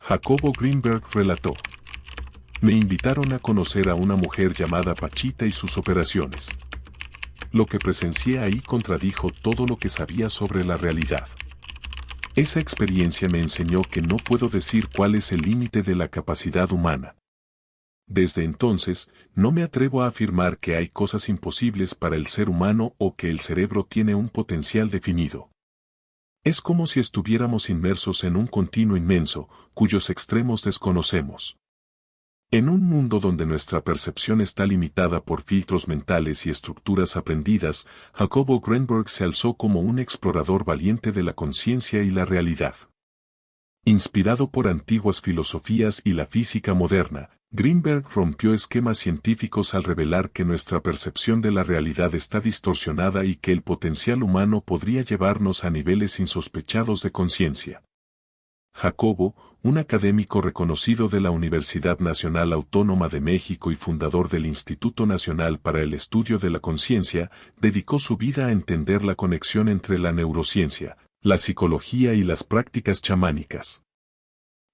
Jacobo Greenberg relató: me invitaron a conocer a una mujer llamada Pachita y sus operaciones. Lo que presencié ahí contradijo todo lo que sabía sobre la realidad. Esa experiencia me enseñó que no puedo decir cuál es el límite de la capacidad humana. Desde entonces, no me atrevo a afirmar que hay cosas imposibles para el ser humano o que el cerebro tiene un potencial definido. Es como si estuviéramos inmersos en un continuo inmenso, cuyos extremos desconocemos. En un mundo donde nuestra percepción está limitada por filtros mentales y estructuras aprendidas, Jacobo Greenberg se alzó como un explorador valiente de la conciencia y la realidad. Inspirado por antiguas filosofías y la física moderna, Greenberg rompió esquemas científicos al revelar que nuestra percepción de la realidad está distorsionada y que el potencial humano podría llevarnos a niveles insospechados de conciencia. Jacobo, un académico reconocido de la Universidad Nacional Autónoma de México y fundador del Instituto Nacional para el Estudio de la Conciencia, dedicó su vida a entender la conexión entre la neurociencia, la psicología y las prácticas chamánicas.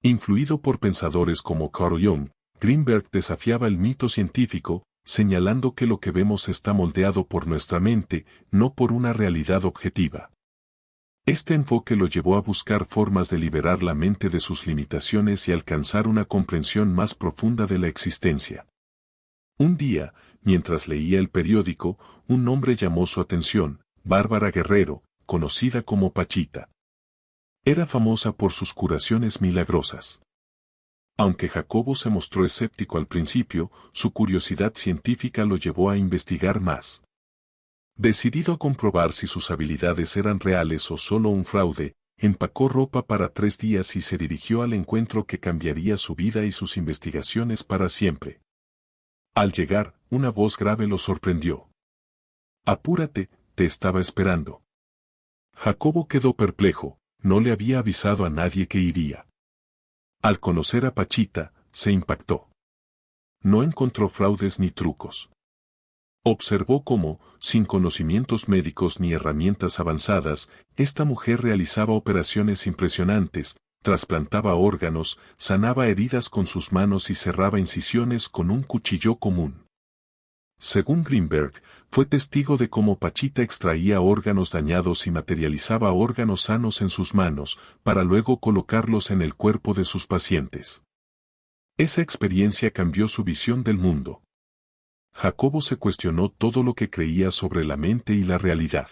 Influido por pensadores como Carl Jung, Greenberg desafiaba el mito científico, señalando que lo que vemos está moldeado por nuestra mente, no por una realidad objetiva. Este enfoque lo llevó a buscar formas de liberar la mente de sus limitaciones y alcanzar una comprensión más profunda de la existencia. Un día, mientras leía el periódico, un nombre llamó su atención: Bárbara Guerrero, conocida como Pachita. Era famosa por sus curaciones milagrosas. Aunque Jacobo se mostró escéptico al principio, su curiosidad científica lo llevó a investigar más. Decidido a comprobar si sus habilidades eran reales o solo un fraude, empacó ropa para 3 días y se dirigió al encuentro que cambiaría su vida y sus investigaciones para siempre. Al llegar, una voz grave lo sorprendió. «Apúrate, te estaba esperando». Jacobo quedó perplejo, no le había avisado a nadie que iría. Al conocer a Pachita, se impactó. No encontró fraudes ni trucos. Observó cómo, sin conocimientos médicos ni herramientas avanzadas, esta mujer realizaba operaciones impresionantes, trasplantaba órganos, sanaba heridas con sus manos y cerraba incisiones con un cuchillo común. Según Greenberg, fue testigo de cómo Pachita extraía órganos dañados y materializaba órganos sanos en sus manos, para luego colocarlos en el cuerpo de sus pacientes. Esa experiencia cambió su visión del mundo. Jacobo se cuestionó todo lo que creía sobre la mente y la realidad.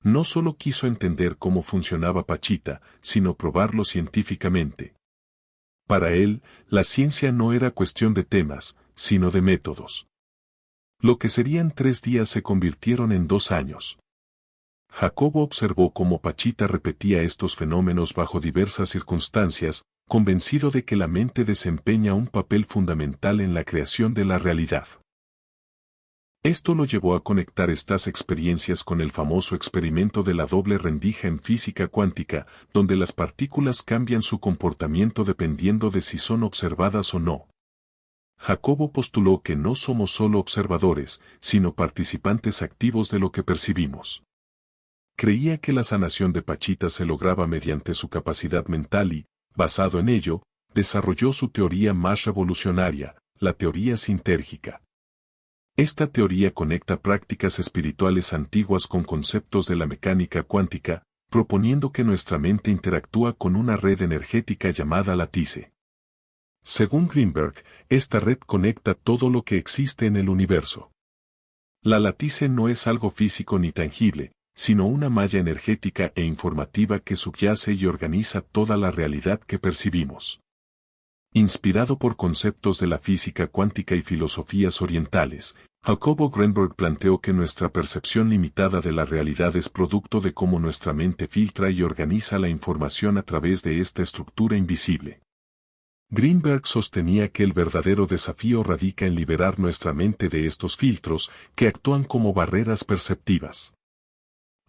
No solo quiso entender cómo funcionaba Pachita, sino probarlo científicamente. Para él, la ciencia no era cuestión de temas, sino de métodos. Lo que serían 3 días se convirtieron en 2 años. Jacobo observó cómo Pachita repetía estos fenómenos bajo diversas circunstancias, convencido de que la mente desempeña un papel fundamental en la creación de la realidad. Esto lo llevó a conectar estas experiencias con el famoso experimento de la doble rendija en física cuántica, donde las partículas cambian su comportamiento dependiendo de si son observadas o no. Jacobo postuló que no somos solo observadores, sino participantes activos de lo que percibimos. Creía que la sanación de Pachita se lograba mediante su capacidad mental y, basado en ello, desarrolló su teoría más revolucionaria, la teoría sintérgica. Esta teoría conecta prácticas espirituales antiguas con conceptos de la mecánica cuántica, proponiendo que nuestra mente interactúa con una red energética llamada látice. Según Greenberg, esta red conecta todo lo que existe en el universo. La látice no es algo físico ni tangible, sino una malla energética e informativa que subyace y organiza toda la realidad que percibimos. Inspirado por conceptos de la física cuántica y filosofías orientales, Jacobo Greenberg planteó que nuestra percepción limitada de la realidad es producto de cómo nuestra mente filtra y organiza la información a través de esta estructura invisible. Greenberg sostenía que el verdadero desafío radica en liberar nuestra mente de estos filtros que actúan como barreras perceptivas.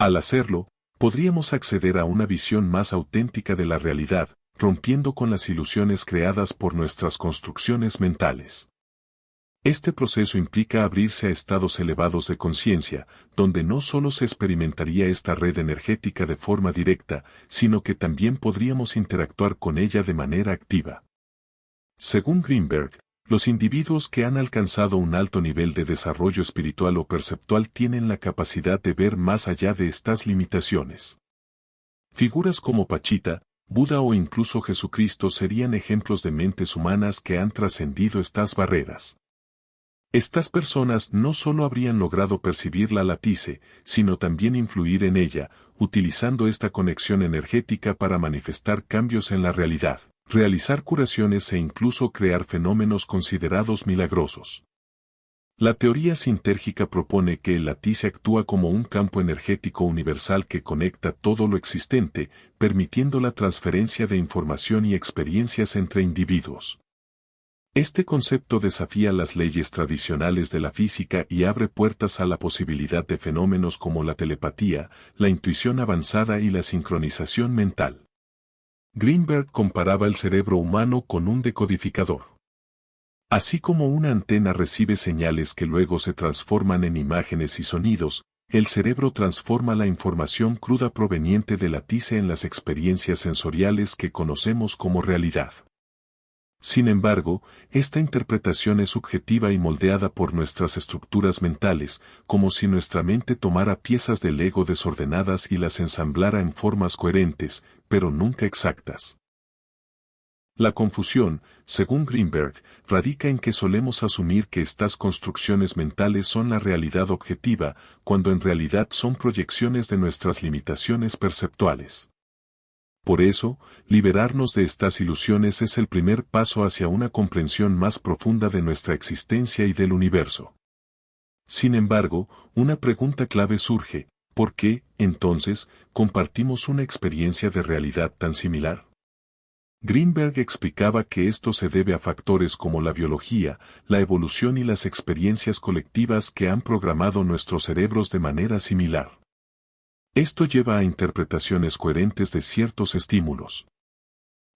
Al hacerlo, podríamos acceder a una visión más auténtica de la realidad, rompiendo con las ilusiones creadas por nuestras construcciones mentales. Este proceso implica abrirse a estados elevados de conciencia, donde no solo se experimentaría esta red energética de forma directa, sino que también podríamos interactuar con ella de manera activa. Según Greenberg, los individuos que han alcanzado un alto nivel de desarrollo espiritual o perceptual tienen la capacidad de ver más allá de estas limitaciones. Figuras como Pachita, Buda o incluso Jesucristo serían ejemplos de mentes humanas que han trascendido estas barreras. Estas personas no solo habrían logrado percibir la latice, sino también influir en ella, utilizando esta conexión energética para manifestar cambios en la realidad, realizar curaciones e incluso crear fenómenos considerados milagrosos. La teoría sintérgica propone que el latice actúa como un campo energético universal que conecta todo lo existente, permitiendo la transferencia de información y experiencias entre individuos. Este concepto desafía las leyes tradicionales de la física y abre puertas a la posibilidad de fenómenos como la telepatía, la intuición avanzada y la sincronización mental. Greenberg comparaba el cerebro humano con un decodificador. Así como una antena recibe señales que luego se transforman en imágenes y sonidos, el cerebro transforma la información cruda proveniente del latice en las experiencias sensoriales que conocemos como realidad. Sin embargo, esta interpretación es subjetiva y moldeada por nuestras estructuras mentales, como si nuestra mente tomara piezas del ego desordenadas y las ensamblara en formas coherentes, pero nunca exactas. La confusión, según Greenberg, radica en que solemos asumir que estas construcciones mentales son la realidad objetiva, cuando en realidad son proyecciones de nuestras limitaciones perceptuales. Por eso, liberarnos de estas ilusiones es el primer paso hacia una comprensión más profunda de nuestra existencia y del universo. Sin embargo, una pregunta clave surge: ¿por qué, entonces, compartimos una experiencia de realidad tan similar? Greenberg explicaba que esto se debe a factores como la biología, la evolución y las experiencias colectivas que han programado nuestros cerebros de manera similar. Esto lleva a interpretaciones coherentes de ciertos estímulos.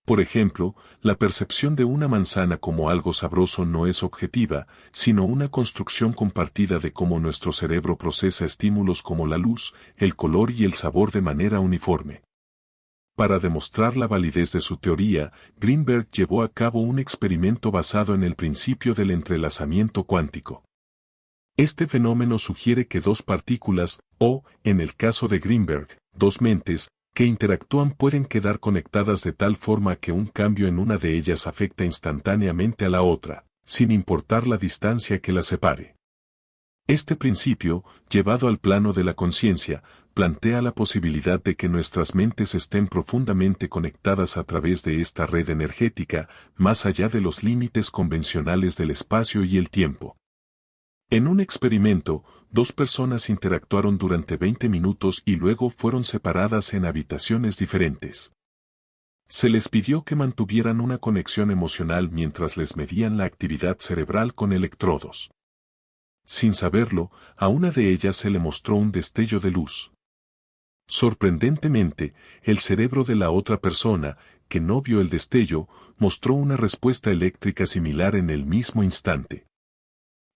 Por ejemplo, la percepción de una manzana como algo sabroso no es objetiva, sino una construcción compartida de cómo nuestro cerebro procesa estímulos como la luz, el color y el sabor de manera uniforme. Para demostrar la validez de su teoría, Greenberg llevó a cabo un experimento basado en el principio del entrelazamiento cuántico. Este fenómeno sugiere que dos partículas, o, en el caso de Greenberg, dos mentes, que interactúan pueden quedar conectadas de tal forma que un cambio en una de ellas afecta instantáneamente a la otra, sin importar la distancia que las separe. Este principio, llevado al plano de la conciencia, plantea la posibilidad de que nuestras mentes estén profundamente conectadas a través de esta red energética, más allá de los límites convencionales del espacio y el tiempo. En un experimento, dos personas interactuaron durante 20 minutos y luego fueron separadas en habitaciones diferentes. Se les pidió que mantuvieran una conexión emocional mientras les medían la actividad cerebral con electrodos. Sin saberlo, a una de ellas se le mostró un destello de luz. Sorprendentemente, el cerebro de la otra persona, que no vio el destello, mostró una respuesta eléctrica similar en el mismo instante.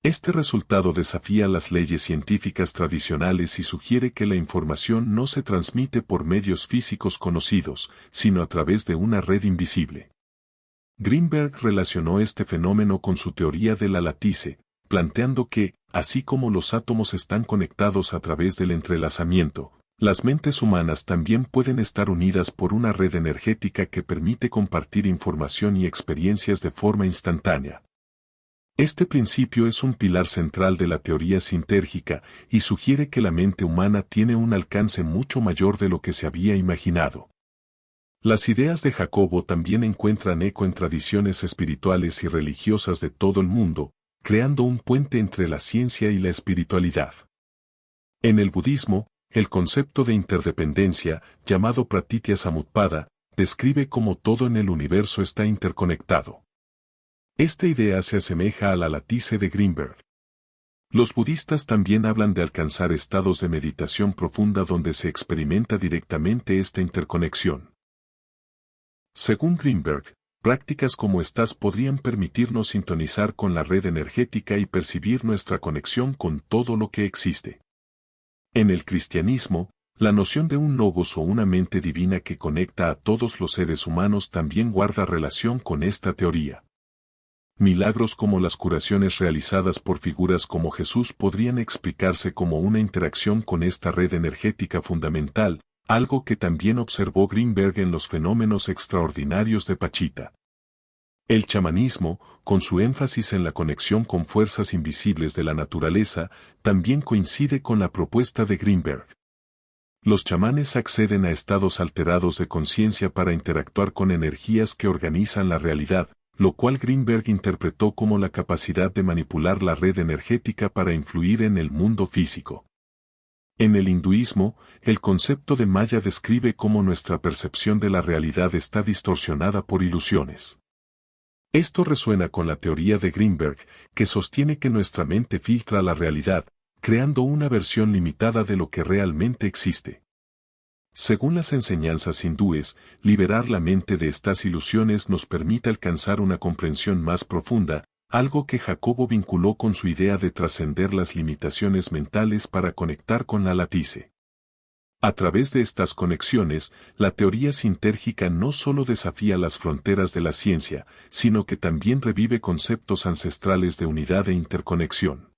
Este resultado desafía las leyes científicas tradicionales y sugiere que la información no se transmite por medios físicos conocidos, sino a través de una red invisible. Greenberg relacionó este fenómeno con su teoría de la latice, planteando que, así como los átomos están conectados a través del entrelazamiento, las mentes humanas también pueden estar unidas por una red energética que permite compartir información y experiencias de forma instantánea. Este principio es un pilar central de la teoría sintérgica y sugiere que la mente humana tiene un alcance mucho mayor de lo que se había imaginado. Las ideas de Jacobo también encuentran eco en tradiciones espirituales y religiosas de todo el mundo, creando un puente entre la ciencia y la espiritualidad. En el budismo, el concepto de interdependencia, llamado Pratitya Samutpada, describe cómo todo en el universo está interconectado. Esta idea se asemeja a la latice de Greenberg. Los budistas también hablan de alcanzar estados de meditación profunda donde se experimenta directamente esta interconexión. Según Greenberg, Prácticas como estas podrían permitirnos sintonizar con la red energética y percibir nuestra conexión con todo lo que existe. En el cristianismo, la noción de un logos o una mente divina que conecta a todos los seres humanos también guarda relación con esta teoría. Milagros como las curaciones realizadas por figuras como Jesús podrían explicarse como una interacción con esta red energética fundamental, algo que también observó Greenberg en los fenómenos extraordinarios de Pachita. El chamanismo, con su énfasis en la conexión con fuerzas invisibles de la naturaleza, también coincide con la propuesta de Greenberg. Los chamanes acceden a estados alterados de conciencia para interactuar con energías que organizan la realidad, lo cual Greenberg interpretó como la capacidad de manipular la red energética para influir en el mundo físico. En el hinduismo, el concepto de Maya describe cómo nuestra percepción de la realidad está distorsionada por ilusiones. Esto resuena con la teoría de Greenberg, que sostiene que nuestra mente filtra la realidad, creando una versión limitada de lo que realmente existe. Según las enseñanzas hindúes, liberar la mente de estas ilusiones nos permite alcanzar una comprensión más profunda, algo que Jacobo vinculó con su idea de trascender las limitaciones mentales para conectar con la latice. A través de estas conexiones, la teoría sintérgica no solo desafía las fronteras de la ciencia, sino que también revive conceptos ancestrales de unidad e interconexión.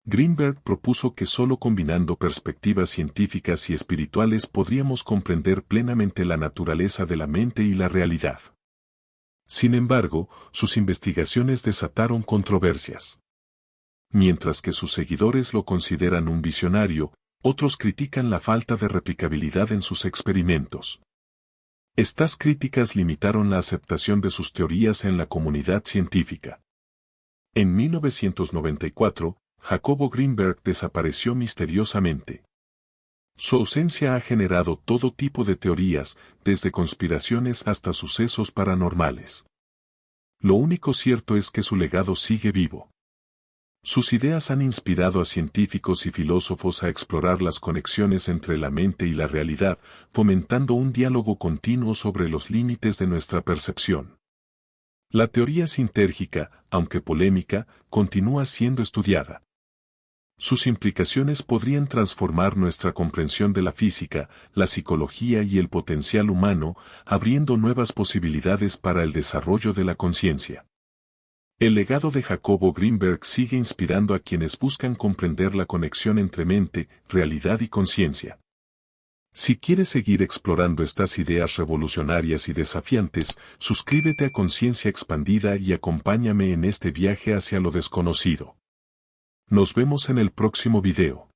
Greenberg propuso que solo combinando perspectivas científicas y espirituales podríamos comprender plenamente la naturaleza de la mente y la realidad. Sin embargo, sus investigaciones desataron controversias. Mientras que sus seguidores lo consideran un visionario, otros critican la falta de replicabilidad en sus experimentos. Estas críticas limitaron la aceptación de sus teorías en la comunidad científica. En 1994, Jacobo Greenberg desapareció misteriosamente. Su ausencia ha generado todo tipo de teorías, desde conspiraciones hasta sucesos paranormales. Lo único cierto es que su legado sigue vivo. Sus ideas han inspirado a científicos y filósofos a explorar las conexiones entre la mente y la realidad, fomentando un diálogo continuo sobre los límites de nuestra percepción. La teoría sintérgica, aunque polémica, continúa siendo estudiada. Sus implicaciones podrían transformar nuestra comprensión de la física, la psicología y el potencial humano, abriendo nuevas posibilidades para el desarrollo de la conciencia. El legado de Jacobo Greenberg sigue inspirando a quienes buscan comprender la conexión entre mente, realidad y conciencia. Si quieres seguir explorando estas ideas revolucionarias y desafiantes, suscríbete a Conciencia Expandida y acompáñame en este viaje hacia lo desconocido. Nos vemos en el próximo video.